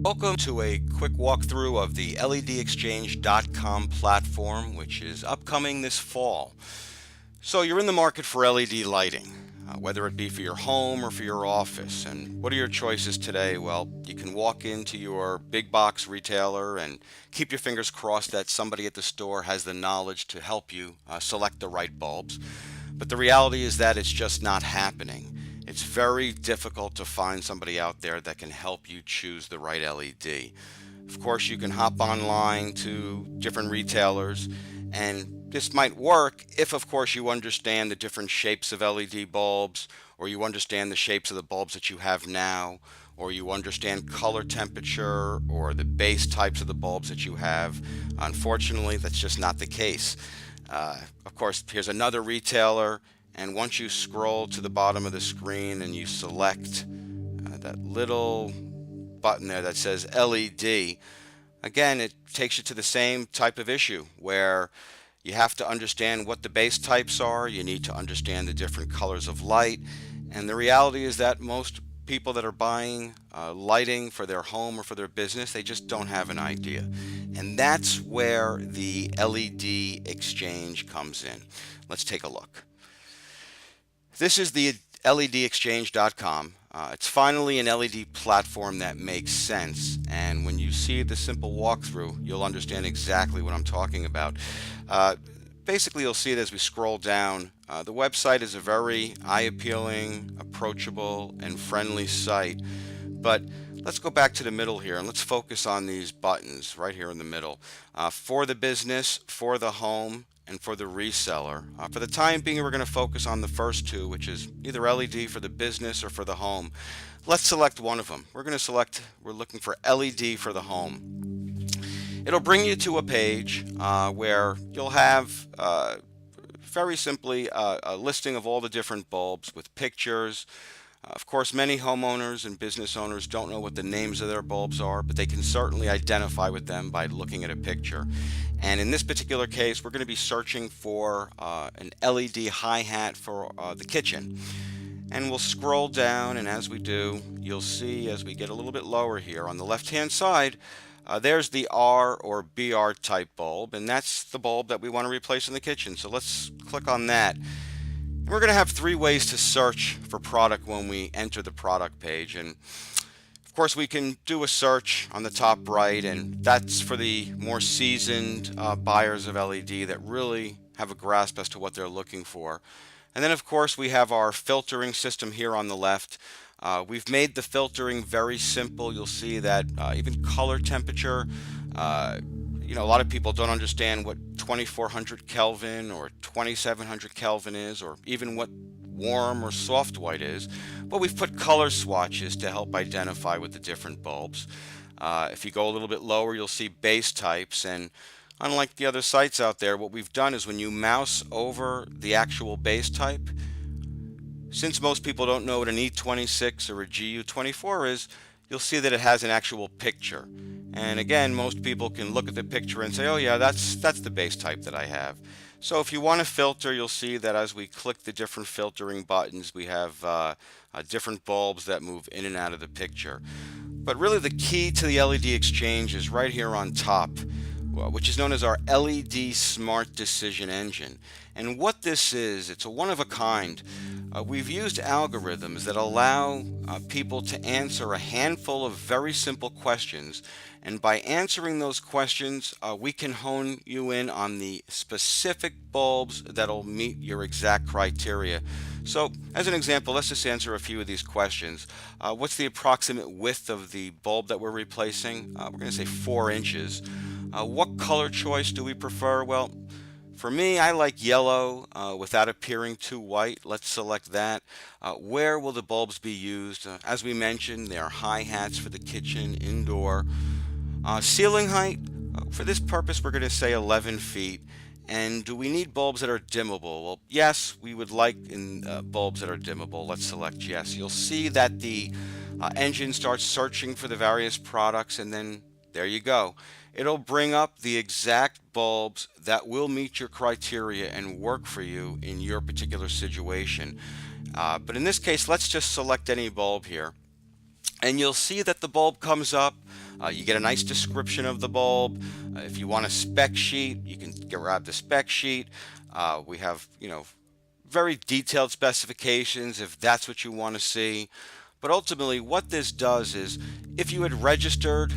Welcome to a quick walkthrough of the LEDexchange.com platform, which is upcoming this fall. So you're in the market for LED lighting, whether it be for your home or for your office. And what are your choices today? Well, you can walk into your big box retailer and keep your fingers crossed that somebody at the store has the knowledge to help you select the right bulbs. But the reality is that it's just not happening. It's very difficult to find somebody out there that can help you choose the right LED. Of course, you can hop online to different retailers, and this might work if, of course, you understand the different shapes of LED bulbs, or you understand the shapes of the bulbs that you have now, or you understand color temperature or the base types of the bulbs that you have. Unfortunately, that's just not the case. Of course, here's another retailer, and once you scroll to the bottom of the screen and you select that little button there that says LED, again, it takes you to the same type of issue where you have to understand what the base types are. You need to understand the different colors of light. And the reality is that most people that are buying lighting for their home or for their business, they just don't have an idea. And that's where the LED Exchange comes in. Let's take a look. This is the LEDexchange.com. It's finally an LED platform that makes sense, and when you see the simple walkthrough, you'll understand exactly what I'm talking about. Basically, you'll see it as we scroll down. The website is a very eye-appealing, approachable, and friendly site, but let's go back to the middle here and let's focus on these buttons right here in the middle. For the business, for the home, and for the reseller. For the time being, we're going to focus on the first two, which is either LED for the business or for the home. Let's select one of them. We're looking for LED for the home. It'll bring you to a page where you'll have very simply a listing of all the different bulbs with pictures. Of course, many homeowners and business owners don't know what the names of their bulbs are, but they can certainly identify with them by looking at a picture. And in this particular case, we're going to be searching for an LED hi-hat for the kitchen. And we'll scroll down, and as we do, you'll see as we get a little bit lower here on the left-hand side, there's the R or BR type bulb, and that's the bulb that we want to replace in the kitchen. So let's click on that. We're going to have three ways to search for product when we enter the product page. And of course, we can do a search on the top right, and that's for the more seasoned buyers of LED that really have a grasp as to what they're looking for. And then, of course, we have our filtering system here on the left. We've made the filtering very simple. You'll see that even color temperature, a lot of people don't understand what 2400 Kelvin or 2700 Kelvin is, or even what warm or soft white is. But we've put color swatches to help identify with the different bulbs. If you go a little bit lower, you'll see base types, and unlike the other sites out there, what we've done is when you mouse over the actual base type, since most people don't know what an E26 or a GU24 is, you'll see that it has an actual picture. And again, most people can look at the picture and say, oh yeah, that's the base type that I have. So if you want to filter, you'll see that as we click the different filtering buttons, we have different bulbs that move in and out of the picture. But really the key to the LED Exchange is right here on top, which is known as our LED Smart Decision Engine. And what this is, it's a one-of-a-kind. We've used algorithms that allow people to answer a handful of very simple questions, and by answering those questions, we can hone you in on the specific bulbs that'll meet your exact criteria. So, as an example, let's just answer a few of these questions. What's the approximate width of the bulb that we're replacing? We're going to say 4 inches. What color choice do we prefer? Well, for me, I like yellow without appearing too white. Let's select that. Where will the bulbs be used? As we mentioned, they are hi-hats for the kitchen, indoor. Ceiling height, for this purpose, we're going to say 11 feet. And do we need bulbs that are dimmable? Well, yes, we would like bulbs that are dimmable. Let's select yes. You'll see that the engine starts searching for the various products, and then there you go. It'll bring up the exact bulbs that will meet your criteria and work for you in your particular situation. But in this case, let's just select any bulb here. and you'll see that the bulb comes up. You get a nice description of the bulb. If you want a spec sheet, you can grab the spec sheet. We have, very detailed specifications if that's what you want to see. But ultimately, what this does is, if you had registered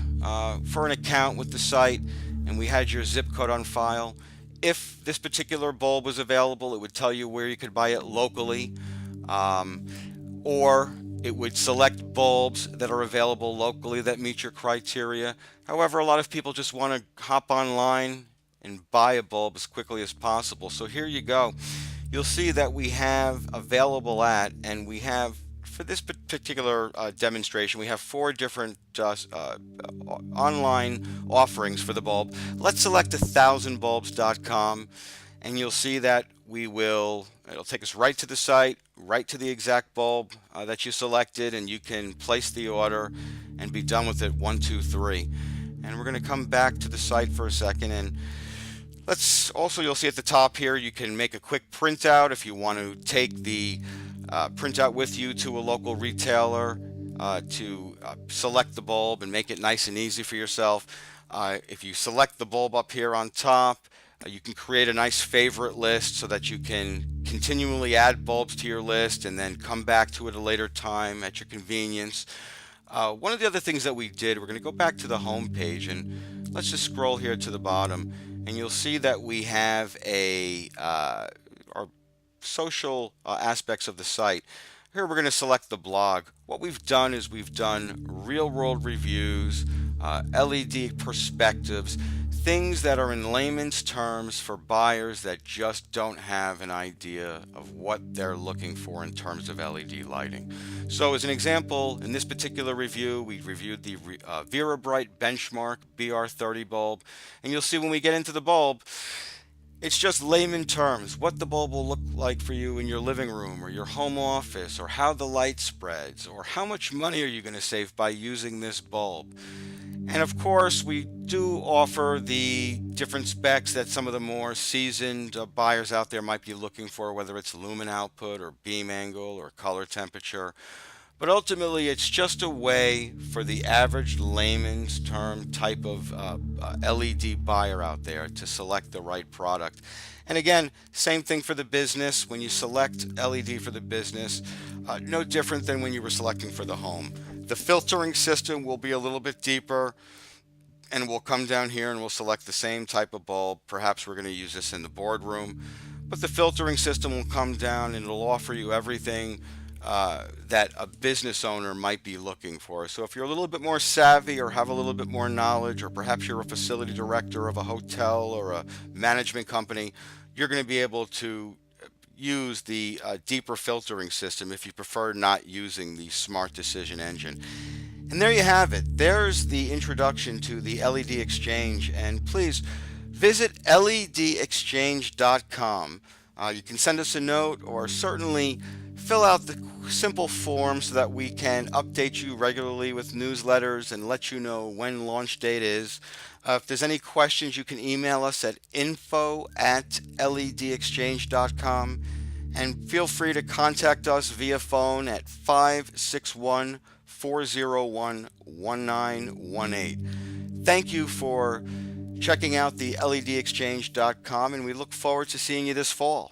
for an account with the site and we had your zip code on file, if this particular bulb was available, it would tell you where you could buy it locally, or it would select bulbs that are available locally that meet your criteria. However, a lot of people just want to hop online and buy a bulb as quickly as possible. So here you go. You'll see that we have available at, and we have, for this particular demonstration, we have 4 different online offerings for the bulb. Let's select 1000bulbs.com, and you'll see that it'll take us right to the site, right to the exact bulb that you selected, and you can place the order and be done with it 1, 2, 3. And we're going to come back to the site for a second, and you'll see at the top here, you can make a quick printout if you want to take the printout with you to a local retailer to select the bulb and make it nice and easy for yourself. If you select the bulb up here on top, you can create a nice favorite list so that you can continually add bulbs to your list and then come back to it at a later time at your convenience. One of the other things that we did, we're going to go back to the home page, and let's just scroll here to the bottom, and you'll see that we have our social aspects of the site. Here we're going to select the blog. What we've done is we've done real world reviews, LED perspectives, things that are in layman's terms for buyers that just don't have an idea of what they're looking for in terms of LED lighting. So as an example, in this particular review, we reviewed the VeraBrite Benchmark BR30 bulb, and you'll see when we get into the bulb, it's just layman terms, what the bulb will look like for you in your living room or your home office, or how the light spreads, or how much money are you going to save by using this bulb. And of course, we do offer the different specs that some of the more seasoned buyers out there might be looking for, whether it's lumen output or beam angle or color temperature. But ultimately, it's just a way for the average layman's term type of LED buyer out there to select the right product. And again, same thing for the business. When you select LED for the business, no different than when you were selecting for the home. The filtering system will be a little bit deeper, and we'll come down here and we'll select the same type of bulb. Perhaps we're going to use this in the boardroom, but the filtering system will come down and it'll offer you everything that a business owner might be looking for. So if you're a little bit more savvy or have a little bit more knowledge, or perhaps you're a facility director of a hotel or a management company, you're going to be able to use the deeper filtering system if you prefer not using the Smart Decision Engine. And there you have it. There's the introduction to the LED Exchange, and please visit ledexchange.com. You can send us a note, or certainly fill out the simple form so that we can update you regularly with newsletters and let you know when launch date is. If there's any questions, you can email us at info@ledexchange.com, and feel free to contact us via phone at 561-401-1918. Thank you for checking out the ledexchange.com, and we look forward to seeing you this fall.